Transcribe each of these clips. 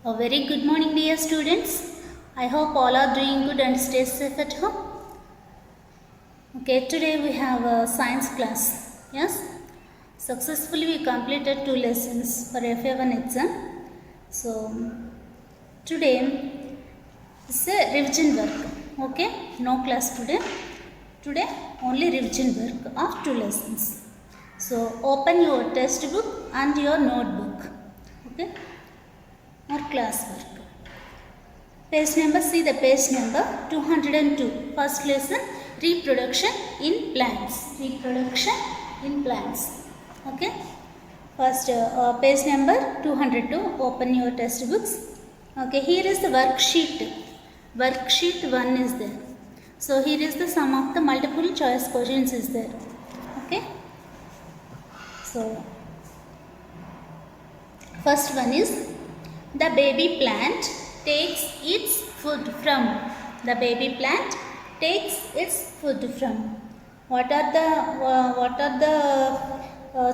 A very good morning, dear students. I hope all are doing good and stay safe at home. Okay, today we have a science class. Yes, successfully we completed 2 lessons for FA1 exam. So today is a revision work. Okay, no class today. Today only revision work of 2 lessons. So open your textbook and your notebook. Okay, or class work. Page number, see the page number 202. First lesson, reproduction in plants. Reproduction in plants. Okay. First page number 202. Open your textbooks. Okay. Here is the worksheet. Worksheet 1 is there. So here is the sum of the multiple choice questions is there. Okay. So first one is the baby plant takes its food from. The baby plant takes its food from. What are the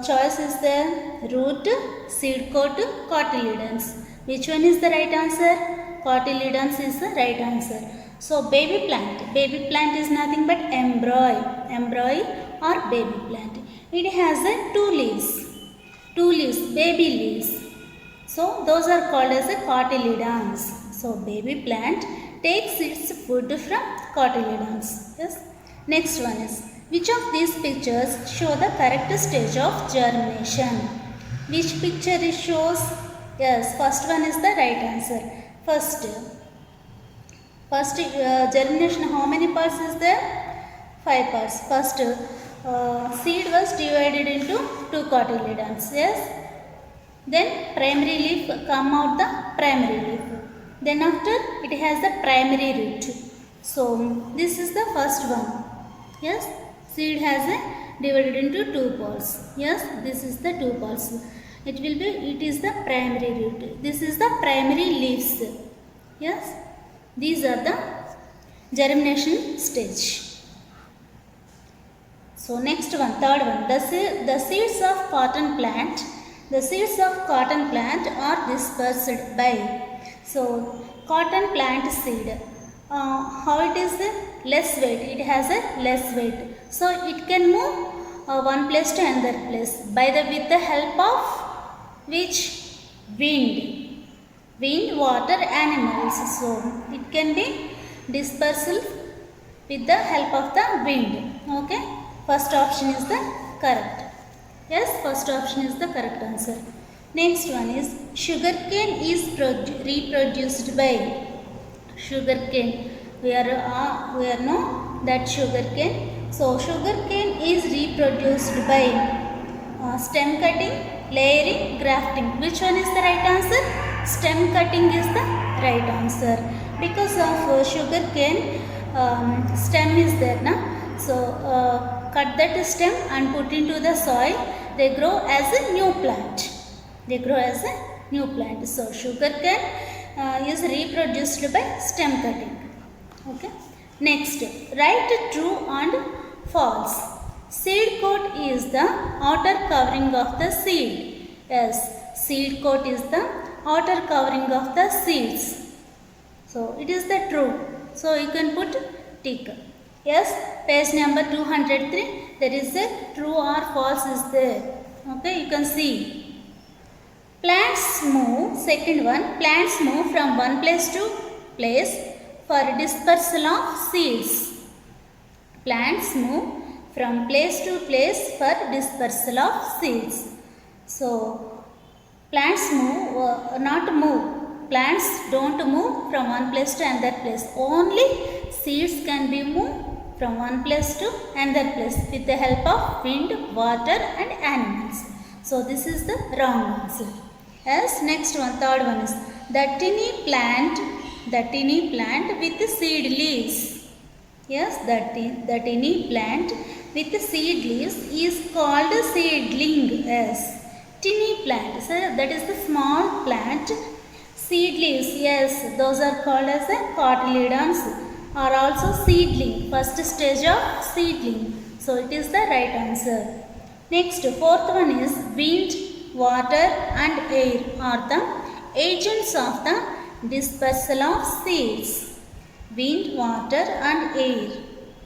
choices there? Root, seed coat, cotyledons. Which one is the right answer? Cotyledons is the right answer. So baby plant. Baby plant is nothing but embryo or baby plant. It has two leaves. Two leaves, baby leaves. So those are called as the cotyledons. So baby plant takes its food from cotyledons. Yes. Next one is, which of these pictures show the correct stage of germination? Which picture it shows? Yes, first one is the right answer. First germination, how many parts is there? 5 parts. First seed was divided into 2 cotyledons. Yes. Then primary leaf come out the primary leaf. Then after it has the primary root. So this is the first one. Yes, seed has divided into 2 parts. Yes, this is the 2 parts. It is the primary root. This is the primary leaves. Yes, these are the germination stage. So next one, third one, the seeds of cotton plant. The seeds of cotton plant are dispersed by. So cotton plant seed, how it is less weight? It has a less weight. So it can move one place to another place with the help of which? Wind. Wind, water, animals. So it can be dispersed with the help of the wind. Okay. First option is the correct. Yes, first option is the correct answer. Next one is, sugarcane is reproduced by. Sugarcane, we are know that sugarcane. So sugarcane is reproduced by stem cutting, layering, grafting. Which one is the right answer? Stem cutting is the right answer. Because of sugarcane, stem is there, na? So cut that stem and put into the soil. They grow as a new plant. They grow as a new plant. So sugarcane is reproduced by stem cutting. Okay. Next, write true and false. Seed coat is the outer covering of the seed. Yes, seed coat is the outer covering of the seeds. So it is the true. So you can put tick. Yes, page number 203, there is a true or false is there. Okay, you can see. Plants move, second one, plants move from one place to place for dispersal of seeds. Plants move from place to place for dispersal of seeds. So, plants move, not move. Plants don't move from one place to another place. Only seeds can be moved from one place to another place with the help of wind, water and animals. So this is the wrong answer. Yes, next one, third one is the tiny plant with seed leaves. Yes, the tiny plant with seed leaves is called seedling. Yes, tiny plant. So that is the small plant. Seed leaves, yes, those are called as cotyledons. Are also seedling, first stage of seedling. So it is the right answer. Next, fourth one is wind, water and air are the agents of the dispersal of seeds. Wind, water and air.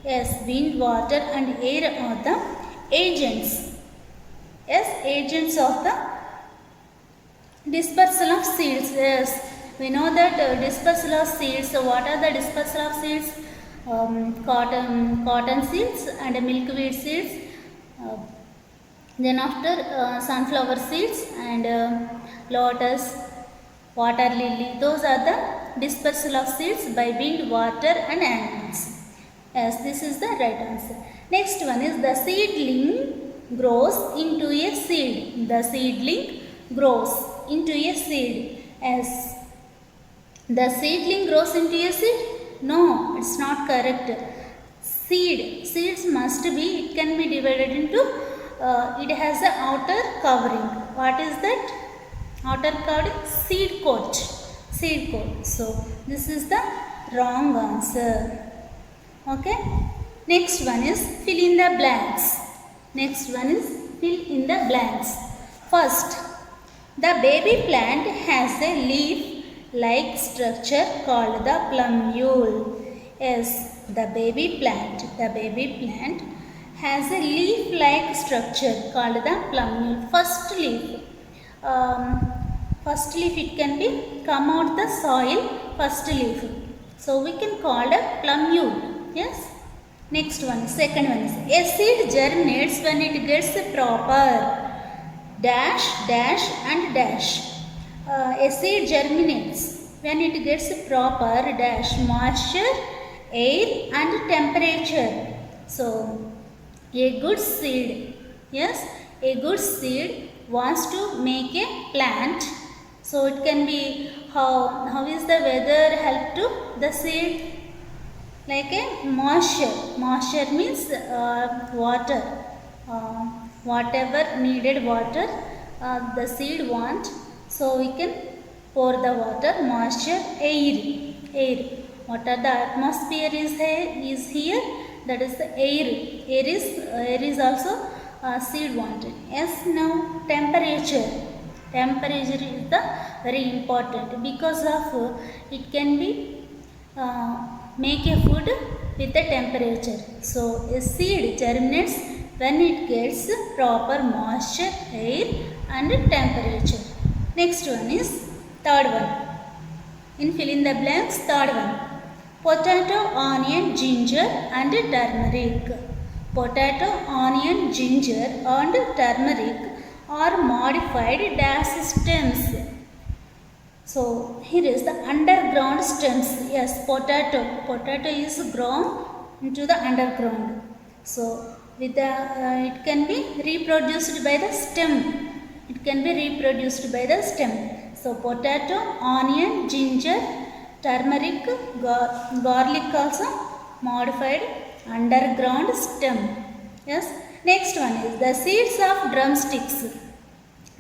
Yes, wind, water and air are the agents. Yes, agents of the dispersal of seeds. Yes, we know that dispersal of seeds. So what are the dispersal of seeds? Cotton seeds and milkweed seeds. Then after sunflower seeds and lotus, water lily. Those are the dispersal of seeds by wind, water and animals. Yes, this is the right answer. Next one is the seedling grows into a seed. The seedling grows into a seed. Yes. The seedling grows into a seed? No, it's not correct. Seeds must be, it can be divided into, it has an outer covering. What is that? Outer covering? Seed coat. Seed coat. So, this is the wrong answer. Okay. Next one is fill in the blanks. Next one is fill in the blanks. First, the baby plant has a leaf-like structure called the plumule. Yes, the baby plant has a leaf-like structure called the plumule. First leaf it can be come out the soil. First leaf. So we can call it plumule. Yes. Next one, second one is a seed germinates when it gets proper dash and dash. A seed germinates when it gets proper dash moisture, air and temperature. So a good seed, yes, a good seed wants to make a plant. So it can be how is the weather help to the seed? Like a moisture. Moisture means water. Whatever needed water the seed want. So we can pour the water. Moisture, air. What are the atmosphere is here? That is the air. Air is also seed wanted. Yes, now temperature. Temperature is the very important because of it can be make a food with the temperature. So a seed germinates when it gets proper moisture, air and temperature. Next one is third one. In fill in the blanks, third one. Potato, onion, ginger and turmeric. Potato, onion, ginger and turmeric are modified dash stems. So here is the underground stems. Yes, potato is grown into the underground. So with the it can be reproduced by the stem. It can be reproduced by the stem. So potato, onion, ginger, turmeric, garlic also modified underground stem. Yes. Next one is the seeds of drumsticks.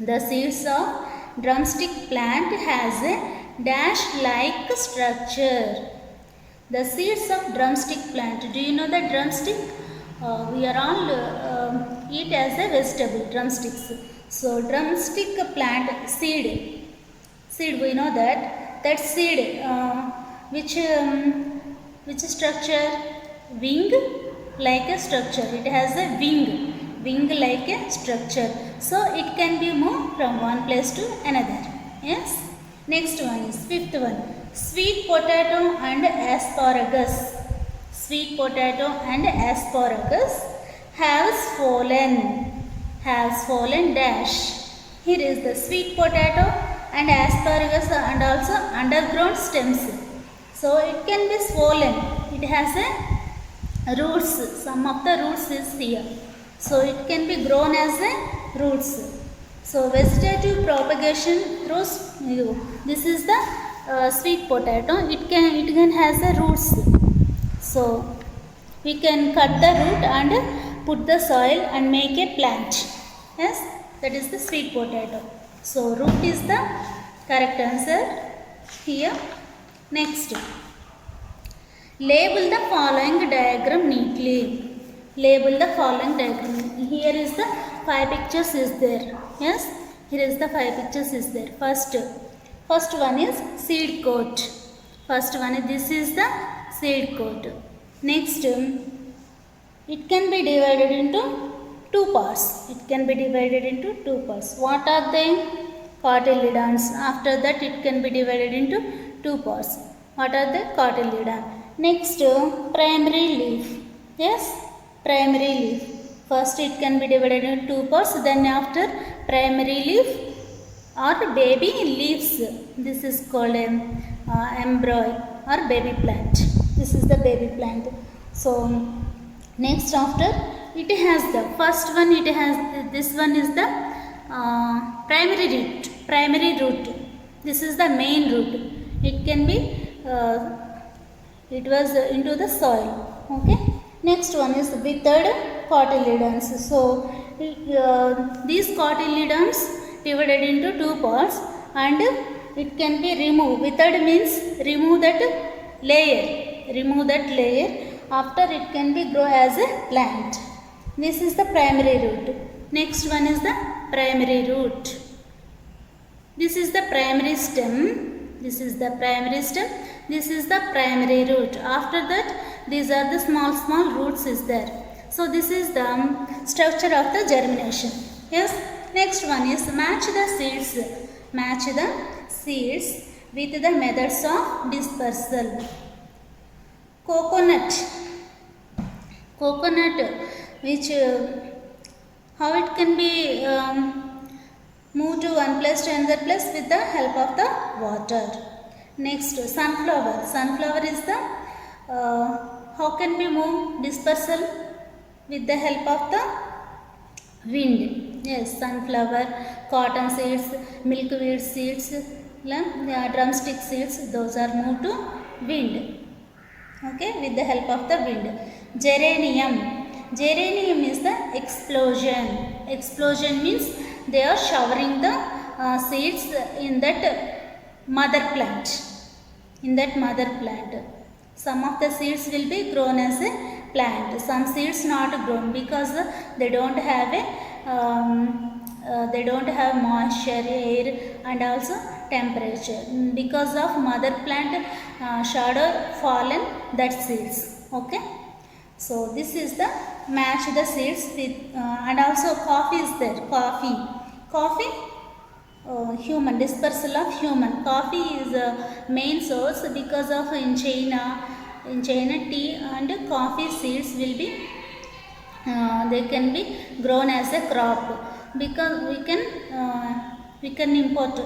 The seeds of drumstick plant has a dash-like structure. The seeds of drumstick plant. Do you know the drumstick? We are all eat as a vegetable, drumsticks. So drumstick plant seed we know that seed which structure? Wing like a structure. It has a wing like a structure. So it can be moved from one place to another. Yes. Next one is fifth one. Sweet potato and asparagus. Sweet potato and asparagus has fallen dash. Here is the sweet potato and asparagus and also underground stems. So it can be swollen. It has a roots. Some of the roots is here. So it can be grown as a roots. So vegetative propagation through this is the sweet potato. It can has a roots. So we can cut the root and put the soil and make a plant. Yes, that is the sweet potato. So root is the correct answer here. Next, label the following diagram neatly. Label the following diagram. Here is the 5 pictures is there. Yes, here is the 5 pictures is there. First, First one is seed coat. First one is, this is the seed coat. Next, it can be divided into two parts. It can be divided into two parts. What are they? Cotyledons. After that, it can be divided into two parts. What are the cotyledon? Next, primary leaf. Yes, primary leaf. First, it can be divided into two parts. Then, after primary leaf or baby leaves, this is called embryo or baby plant. This is the baby plant. So, next, after it has the first one, it has this one is the primary root. Primary root. This is the main root. It can be it was into the soil. Okay. Next one is withered cotyledons. So these cotyledons divided into two parts, and it can be removed. Withered means remove that layer. Remove that layer. After it can be grow as a plant. This is the primary root. Next one is the primary root. This is the primary stem. This is the primary stem. This is the primary root. After that, these are the small roots is there. So this is the structure of the germination. Yes. Next one is match the seeds. Match the seeds with the methods of dispersal. Coconut, which how it can be moved to one place to another place with the help of the water. Next, sunflower. Sunflower is the how can we move dispersal with the help of the wind. Yes, sunflower, cotton seeds, milkweed seeds, drumstick seeds, those are moved to wind. Okay, with the help of the wind. Geranium. Geranium is the explosion. Explosion means they are showering the seeds in that mother plant. In that mother plant. Some of the seeds will be grown as a plant. Some seeds not grown because they don't have a moisture, air, and also temperature. Because of mother plant shadow fallen that seeds. Okay. So this is the match the seeds with and also coffee is there. Coffee human dispersal of human. Coffee is a main source because of in China tea and coffee seeds will be they can be grown as a crop, because we can import.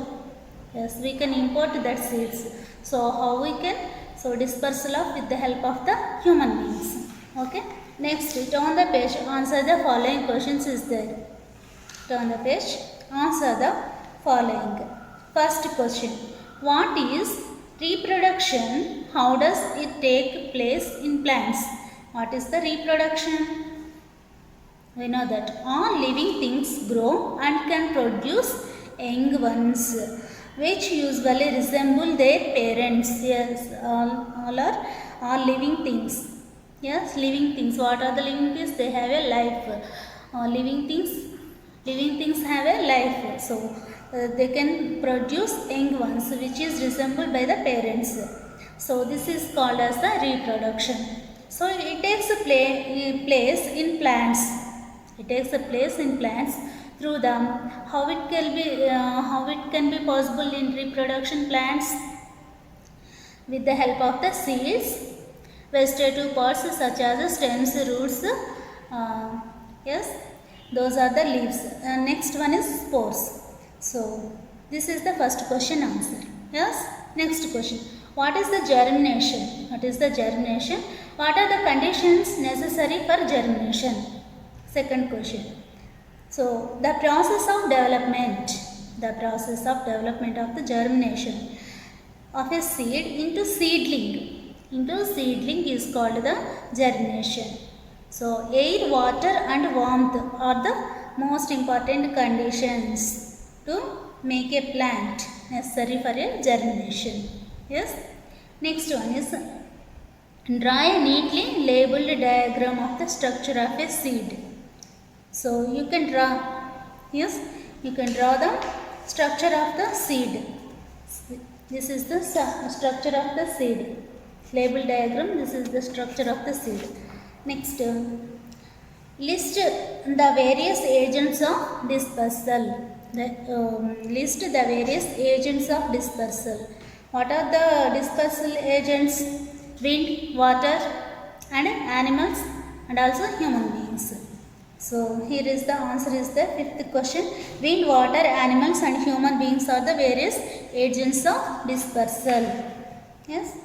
Yes, we can import that seeds. So how we can? So dispersal of with the help of the human beings. Okay. Next, turn the page. Answer the following questions is there. Turn the page. Answer the following. First question. What is reproduction? How does it take place in plants? What is the reproduction? We know that all living things grow and can produce young ones, which usually resemble their parents. Yes, all living things. Yes, living things. What are the living things? They have a life. Living things have a life. So they can produce young ones, which is resembled by the parents. So this is called as the reproduction. So it takes a place in plants. It takes a place in plants through them. How it can be possible in reproduction plants? With the help of the seeds, vegetative parts such as stems, roots. Yes, those are the leaves. Next one is spores. So this is the first question answer. Yes. Next question. What is the germination? What is the germination? What are the conditions necessary for germination? Second question. So the process of development of the germination of a seed into seedling is called the germination. So air, water and warmth are the most important conditions to make a plant necessary for a germination. Yes. Next one is draw a neatly labeled diagram of the structure of a seed. So you can draw. Yes, you can draw the structure of the seed. This is the structure of the seed. Label diagram, this is the structure of the seed. Next, list the various agents of dispersal. List the various agents of dispersal. What are the dispersal agents? Wind, water, and animals, and also human beings. So here is the answer is the fifth question. Wind, water, animals, and human beings are the various agents of dispersal. Yes.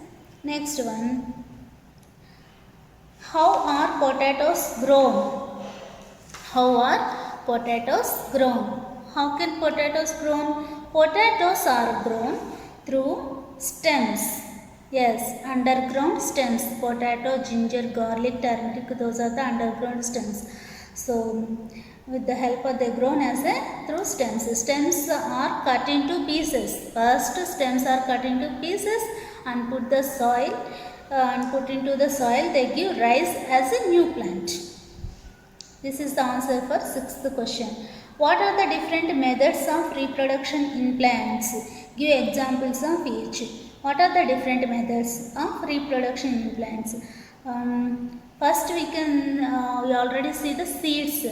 Next one. How are potatoes grown? How are potatoes grown? How can potatoes grown? Potatoes are grown through stems. Yes, underground stems. Potato, ginger, garlic, turmeric, those are the underground stems. So with the help of they grown as a through stems. Stems are cut into pieces. First stems are cut into pieces and put the soil and put into the soil. They give rise as a new plant. This is the answer for sixth question. What are the different methods of reproduction in plants? Give examples of each. What are the different methods of reproduction in plants? First we already see the seeds.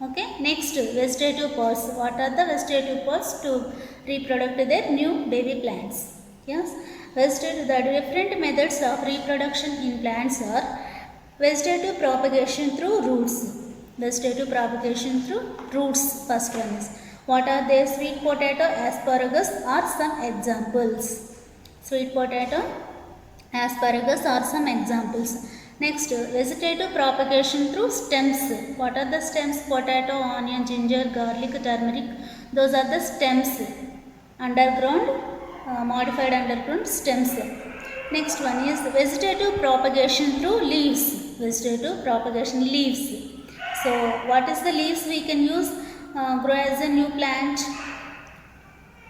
Okay. Next, vegetative pods. What are the vegetative pods to reproduce their new baby plants? Yes. The different methods of reproduction in plants are vegetative propagation through roots. Vegetative propagation through roots. First one is. What are they? Sweet potato, asparagus are some examples. Sweet potato, asparagus are some examples. Next, vegetative propagation through stems. What are the stems? Potato, onion, ginger, garlic, turmeric. Those are the stems. Underground, modified underground stems. Next one is vegetative propagation through leaves. Vegetative propagation leaves. So, what is the leaves we can use grow as a new plant?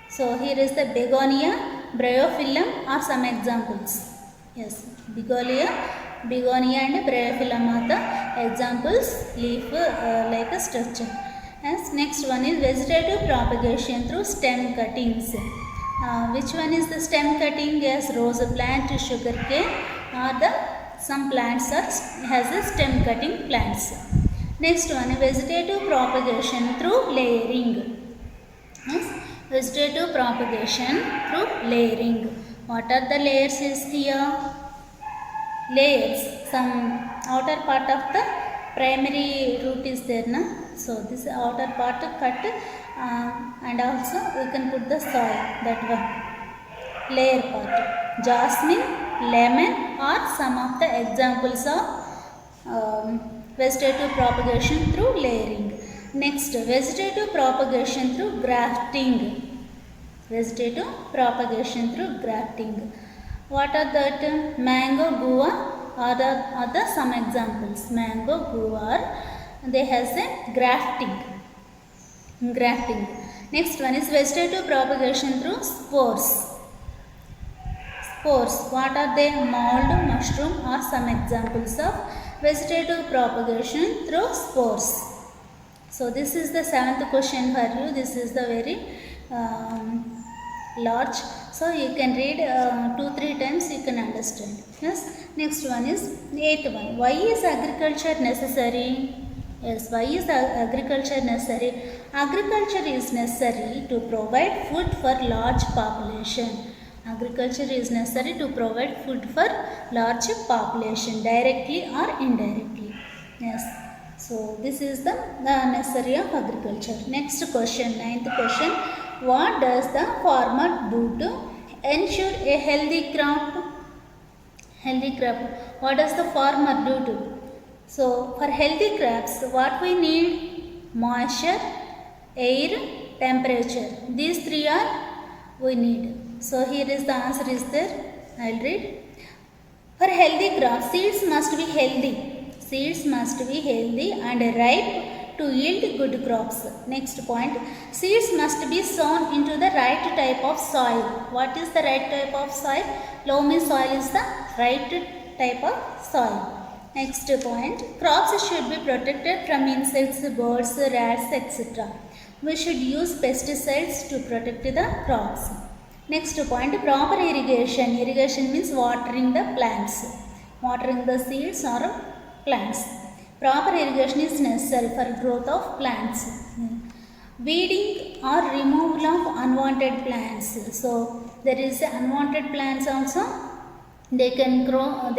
So, here is the begonia, bryophyllum are some examples. Yes, begonia and bryophyllum are the examples, leaf like a structure. Yes, next one is vegetative propagation through stem cuttings. Which one is the stem cutting? Yes, rose plant, sugar cane are the some plants are has a stem cutting plants. Next one, vegetative propagation through layering. Yes, vegetative propagation through layering. What are the layers is here? Layers, some outer part of the primary root is there, na? So this outer part cut and also we can put the soil, that one layer part. Jasmine, lemon are some of the examples of vegetative propagation through layering. Next, vegetative propagation through grafting. Vegetative propagation through grafting. What are that? Mango, guava are the some examples. Mango, guava, they has a grafting. Next one is vegetative propagation through spores. Spores, what are they? Mold, mushroom are some examples of vegetative propagation through spores. So this is the seventh question for you. This is the very large. So you can read 2-3 times, you can understand. Yes. Next one is 8th one. Why is agriculture necessary? Yes, why is agriculture necessary? Agriculture is necessary to provide food for large population. Agriculture is necessary to provide food for large population, directly or indirectly. Yes. So this is the necessary of agriculture. Next question, 9th question. What does the farmer do to ensure a healthy crop? Healthy crop. What does the farmer do to? So for healthy crops, what we need? Moisture, air, temperature. These three are we need. So here is the answer is there. I will read. For healthy crops, seeds must be healthy. Seeds must be healthy and ripe to yield good crops. Next point, seeds must be sown into the right type of soil. What is the right type of soil? Loamy soil is the right type of soil. Next point, crops should be protected from insects, birds, rats, etc. We should use pesticides to protect the crops. Next point, proper irrigation. Irrigation means watering the plants, watering the seeds or plants. Proper irrigation is necessary for growth of plants. Weeding or removal of unwanted plants. So there is unwanted plants also. They can grow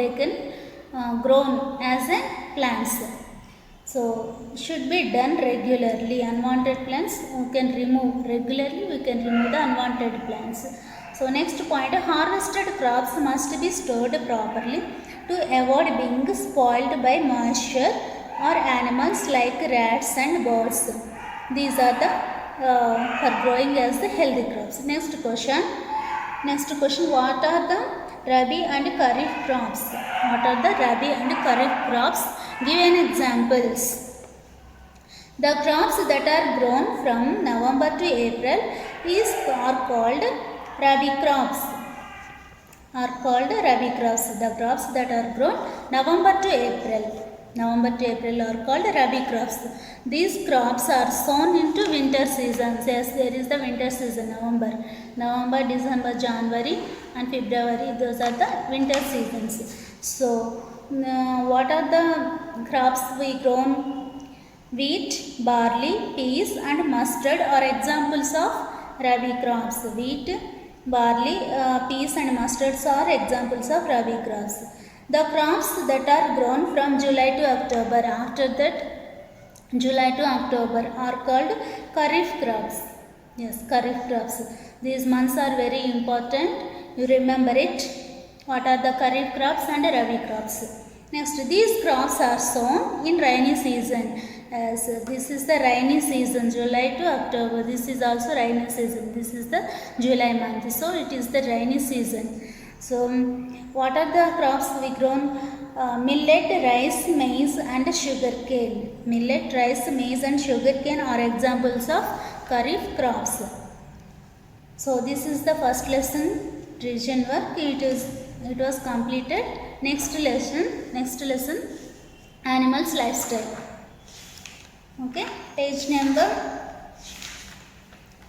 as a plants. So should be done regularly. Unwanted plants we can remove regularly. We can remove the unwanted plants. So next point, harvested crops must be stored properly to avoid being spoiled by moisture or animals like rats and birds. These are the for growing as the healthy crops. Next question, what are the Rabi and Kharif crops? What are the Rabi and Kharif crops? Give an examples. The crops that are grown from November to April are called Rabi crops. The crops that are grown November to April are called Rabi crops. These crops are sown into winter seasons. Yes, there is the winter season, November, December, January and February. Those are the winter seasons. So what are the crops we grown? Wheat, barley, peas and mustard are examples of Rabi crops. Wheat, barley, peas and mustards are examples of Rabi crops. The crops that are grown from July to October, after that July to October, are called Kharif crops. Yes, Kharif crops. These months are very important. You remember it. What are the Kharif crops and Rabi crops? Next, these crops are sown in rainy season. As this is the rainy season, July to October. This is also rainy season. This is the July month. So it is the rainy season. So what are the crops we grown? Millet, rice, maize and sugarcane. Millet, rice, maize and sugarcane are examples of Kharif crops. So this is the first lesson, revision work. It was completed. Next lesson, animals lifestyle. Okay, page number,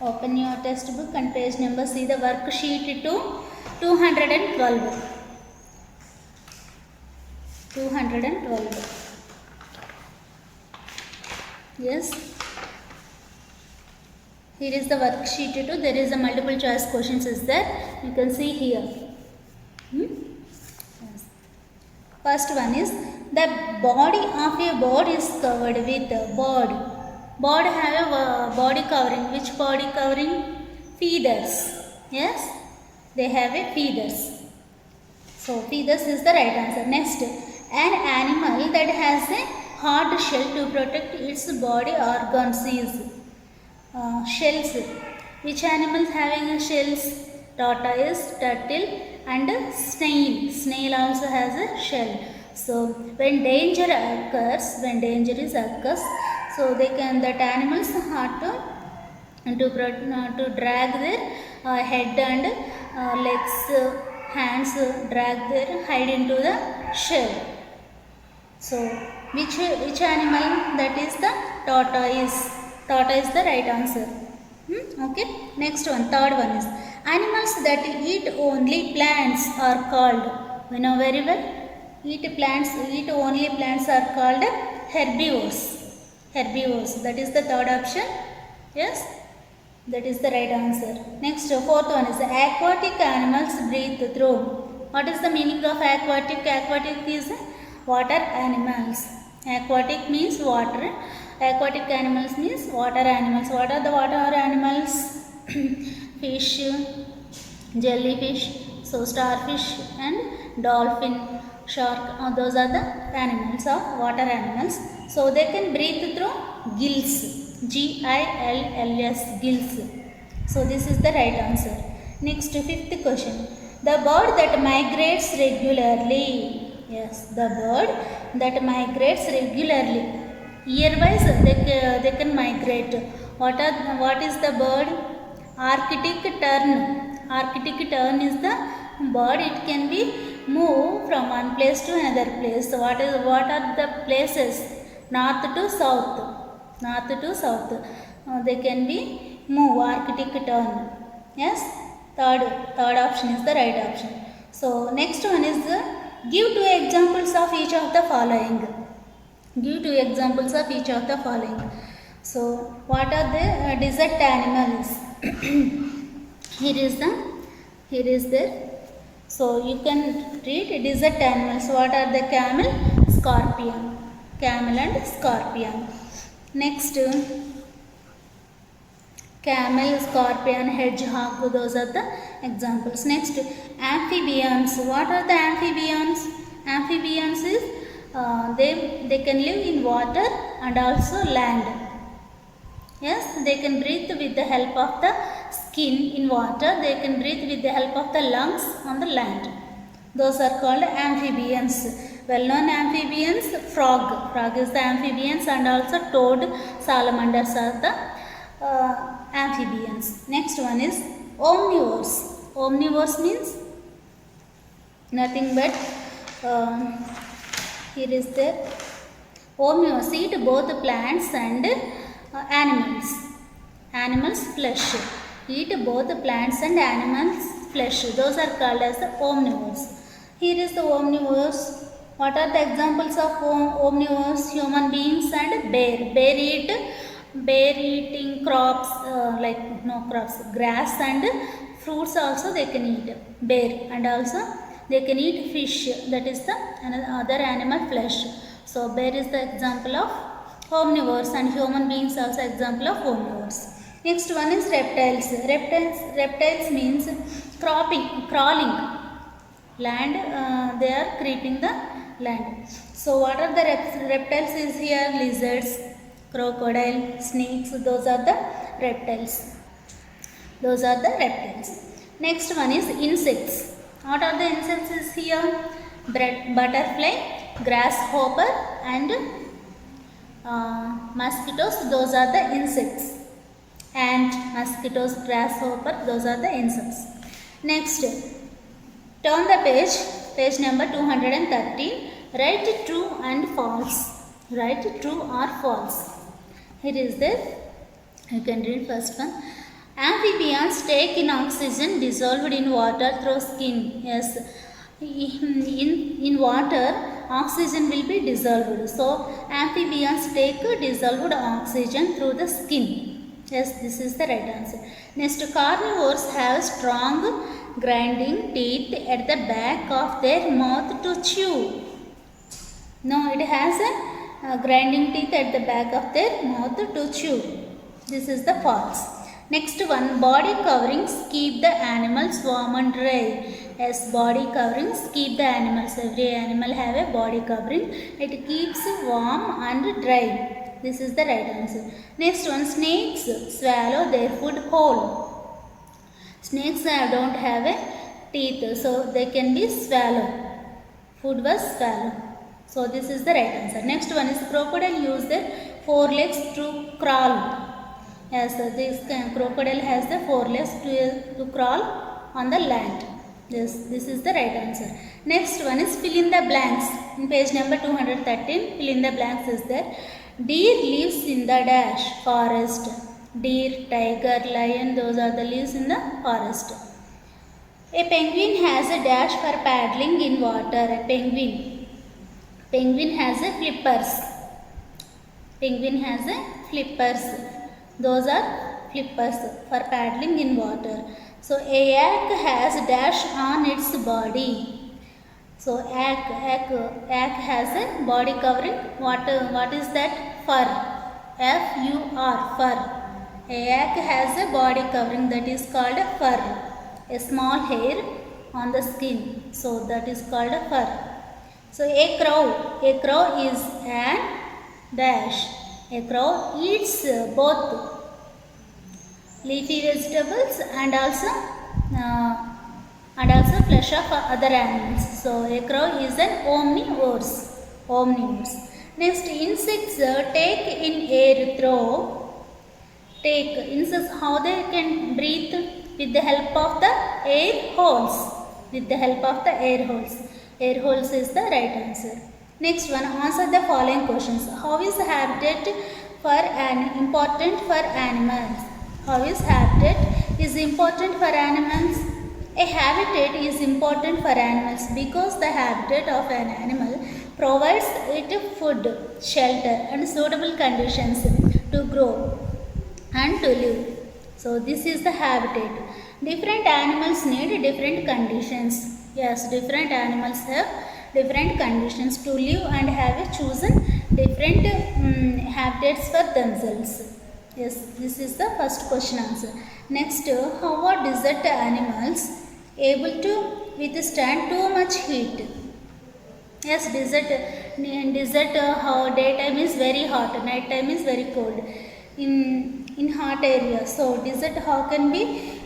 open your textbook and page number, see the worksheet to 212. Yes, here is the worksheet 2. There is a multiple choice questions is there. You can see here. Yes. First one is, the body of a bird is covered with body. Bird have a body covering. Which body covering? Feathers. Yes, they have a feathers. So feathers is the right answer. Next, an animal that has a hard shell to protect its body organs is shells. Which animals having shells? Tortoise, turtle and snail. Snail also has a shell. So when danger occurs, so that animals have to drag their head and legs, hands, hide into the shell. So which animal? That is the tortoise. Tortoise is the right answer. Okay. Next one, third one is, animals that eat only plants are called. We know very well. Eat only plants are called herbivores. That is the third option. Yes, that is the right answer. Next, fourth one is, aquatic animals breathe through. What is the meaning of aquatic? Aquatic is water animals. Aquatic means water. Aquatic animals means water animals. What are the water animals? Fish, jellyfish, so starfish and dolphin, shark. Those are the animals of water animals. So they can breathe through gills. Gills, gills. So this is the right answer. Next, fifth question. The bird that migrates regularly. Yes, the bird that migrates regularly. Year-wise they can migrate. What is the bird? Arctic tern. Arctic tern is the bird. It can be moved from one place to another place. So what are the places? North to south. They can be moved. Arctic tern. Yes. Third, third option is the right option. So next one is give two examples of each of the following. Give two examples of each of the following. So what are the desert animals? Here is the. So you can read desert animals. What are the camel, scorpion, camel and scorpion. Next. Camel, scorpion, hedgehog, those are the examples. Next, amphibians. What are the amphibians? Amphibians is they can live in water and also land. Yes, they can breathe with the help of the skin in water. They can breathe with the help of the lungs on the land. Those are called amphibians. Well-known amphibians, frog. Frog is the amphibians, and also toad, salamanders are the amphibians. Next one is omnivores. Omnivores means nothing but here is the omnivores eat both plants and animals. Animals flesh. Eat both plants and animals flesh. Those are called as the omnivores. Here is the omnivores. What are the examples of omnivores? Human beings and bear. Bear eating crops grass and fruits also they can eat. Bear, and also they can eat fish, that is the other animal flesh. So bear is the example of omnivores, and human beings also example of omnivores. Next one is reptiles. Reptiles means crawling land. They are creeping the land. So what are the reptiles is here? Lizards, crocodile, snakes, those are the reptiles. Those are the reptiles. Next one is insects. What are the insects is here? Butterfly, grasshopper and mosquitoes, those are the insects. Ant, mosquitoes, grasshopper, those are the insects. Next, turn the page number 213. Write true and false. Write true or false. Here is this. You can read first one. Amphibians take in oxygen dissolved in water through skin. Yes, in water oxygen will be dissolved. So amphibians take dissolved oxygen through the skin. Yes, this is the right answer. Next, carnivores have strong grinding teeth at the back of their mouth to chew. No, it has a grinding teeth at the back of their mouth to chew. This is the false. Next one, body coverings keep the animals warm and dry. Yes, body coverings keep the animals. Every animal have a body covering. It keeps warm and dry. This is the right answer. Next one, snakes swallow their food whole. Snakes don't have a teeth, so they can be swallowed. Food was swallowed. So this is the right answer. Next one is crocodile use their forelegs to crawl. Yes, this crocodile has the forelegs to crawl on the land. This is the right answer. Next one is fill in the blanks. In page number 213, fill in the blanks is there. Deer lives in the dash forest. Deer, tiger, lion, those are the lives in the forest. A penguin has a dash for paddling in water. A penguin has a flippers. Penguin has a flippers. Those are flippers for paddling in water. So a yak has dash on its body. So yak has a body covering. What is that? Fur. F-U-R, fur. A yak has a body covering, that is called a fur. A small hair on the skin. So that is called a fur. So a crow is an dash. A crow eats both leafy vegetables and also flesh of other animals. So a crow is an omnivores. Next, insects take in air through. Take insects, how they can breathe? With the help of the air holes. With the help of the air holes. Air holes is the right answer. Next one, answer the following questions. How is habitat important for animals? How is habitat is important for animals? A habitat is important for animals because the habitat of an animal provides it food, shelter and suitable conditions to grow and to live. So this is the habitat. Different animals need different conditions. Yes, different animals have different conditions to live and have chosen different habitats for themselves. Yes, this is the first question answer. Next, how are desert animals able to withstand too much heat? Yes, in desert, how daytime is very hot, night time is very cold. In hot areas, so desert how can be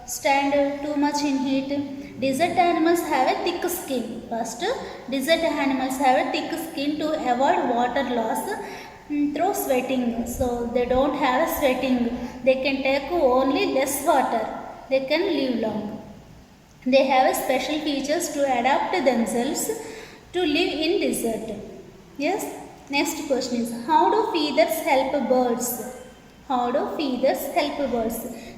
stand too much in heat? Desert animals have a thick skin. First, desert animals have a thick skin to avoid water loss through sweating. So they don't have sweating. They can take only less water. They can live long. They have special features to adapt themselves to live in desert. Yes. Next question is, how do feathers help birds? How do feathers help birds?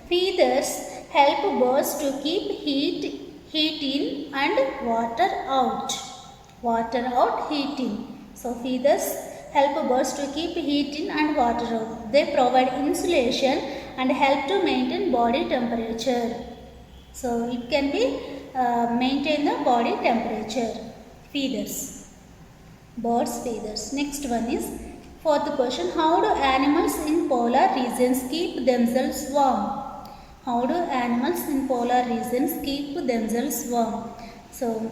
Feathers help birds to keep heat in and water out. Water out, heat in. So feathers help birds to keep heat in and water out. They provide insulation and help to maintain body temperature. So it can be maintain the body temperature. Feathers. Birds' feathers. Next one is fourth question. How do animals in polar regions keep themselves warm? How do animals in polar regions keep themselves warm? So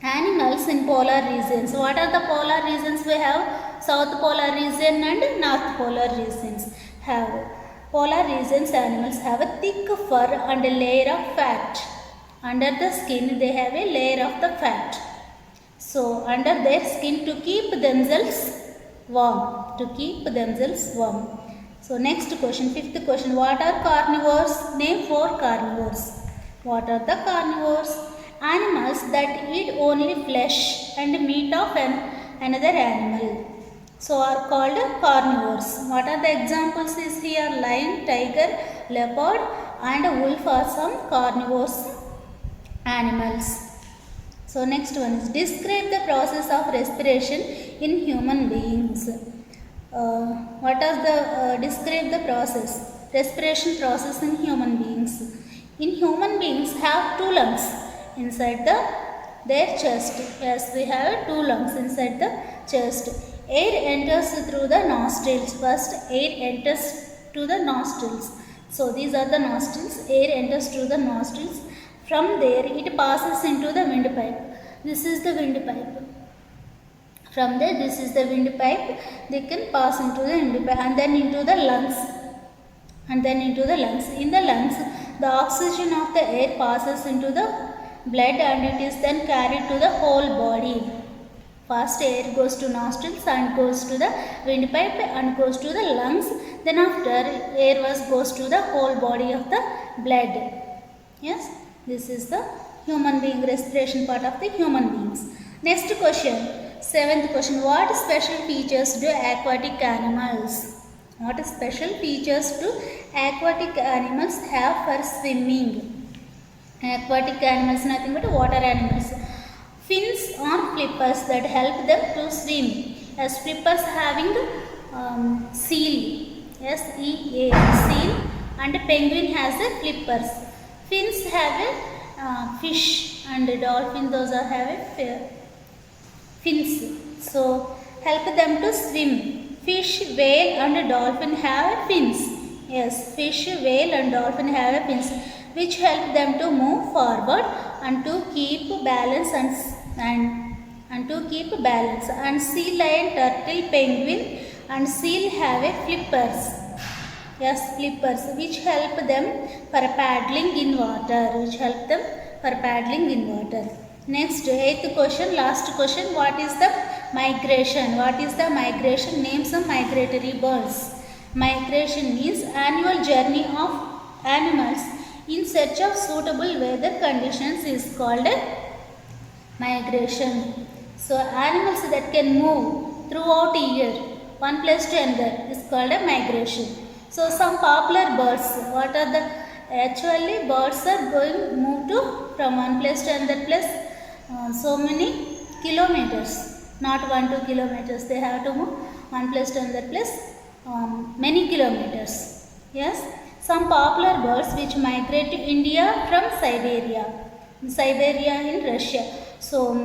animals in polar regions. What are the polar regions we have? South polar region and North polar regions. Have polar regions animals have a thick fur and a layer of fat. Under the skin they have a layer of the fat. So under their skin to keep themselves warm. To keep themselves warm. So next question, fifth question. What are carnivores? Name 4 carnivores. What are the carnivores? Animals that eat only flesh and meat of another animal. So are called carnivores. What are the examples is here? Lion, tiger, leopard and wolf are some carnivores animals. So next one is, describe the process of respiration in human beings. What is the describe the process? Respiration process in human beings. In human beings have 2 lungs inside their chest. Yes, we have 2 lungs inside the chest. Air enters through the nostrils. First, air enters to the nostrils. So these are the nostrils. Air enters through the nostrils. From there, it passes into the windpipe. This is the windpipe. From there, this is the windpipe. They can pass into the windpipe and then into the lungs. And then into the lungs. In the lungs, the oxygen of the air passes into the blood and it is then carried to the whole body. First, air goes to nostrils and goes to the windpipe and goes to the lungs. Then after, air goes to the whole body of the blood. Yes. This is the human being respiration part of the human beings. Next question, 7th question. What special features do aquatic animals? What special features do aquatic animals have for swimming? Aquatic animals nothing but water animals. Fins or flippers that help them to swim. As flippers having seal. S-E-A, seal, and penguin has a flippers. Fins have a fish and dolphin, those are have a fins. So help them to swim. Fish, whale and dolphin have fins. Yes, fish, whale and dolphin have a fins which help them to move forward and to keep balance and to keep balance. And sea lion, turtle, penguin and seal have a flippers. Yes, flippers which help them for paddling in water. Which help them for paddling in water. Next, 8th question, last question. What is the migration? What is the migration? Name some migratory birds. Migration is annual journey of animals in search of suitable weather conditions is called migration. So animals that can move throughout a year, one place to another, is called a migration. So some popular birds. What are the actually birds are going move to from one place to another place so many kilometers, not 1-2 kilometers. They have to move one place to another place many kilometers. Yes, some popular birds which migrate to India from Siberia. Siberia in Russia. So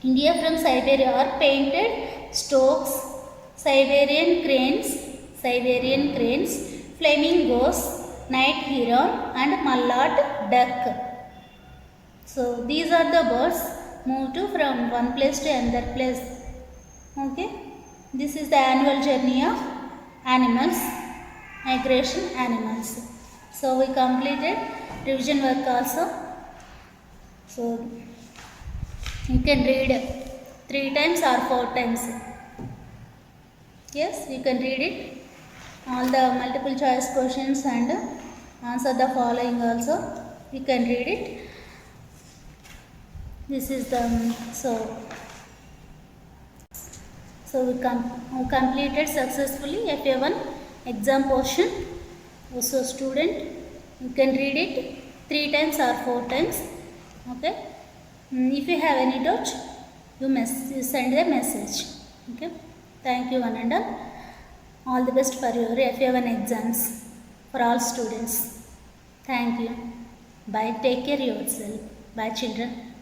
India from Siberia are painted storks, Siberian cranes, flamingos, night heron and mallard duck. So these are the birds moved to from one place to another place. Okay, this is the annual journey of animals, migration animals. So we completed revision work also. So you can read 3 times or 4 times. Yes, you can read it. All the multiple choice questions and answer the following also. You can read it. This is the so we completed successfully FA1 exam portion. So student, you can read it 3 times or 4 times. Okay. If you have any doubt, you send a message. Okay. Thank you one and all. All the best for your FA1 exams for all students. Thank you. Bye. Take care yourself. Bye children.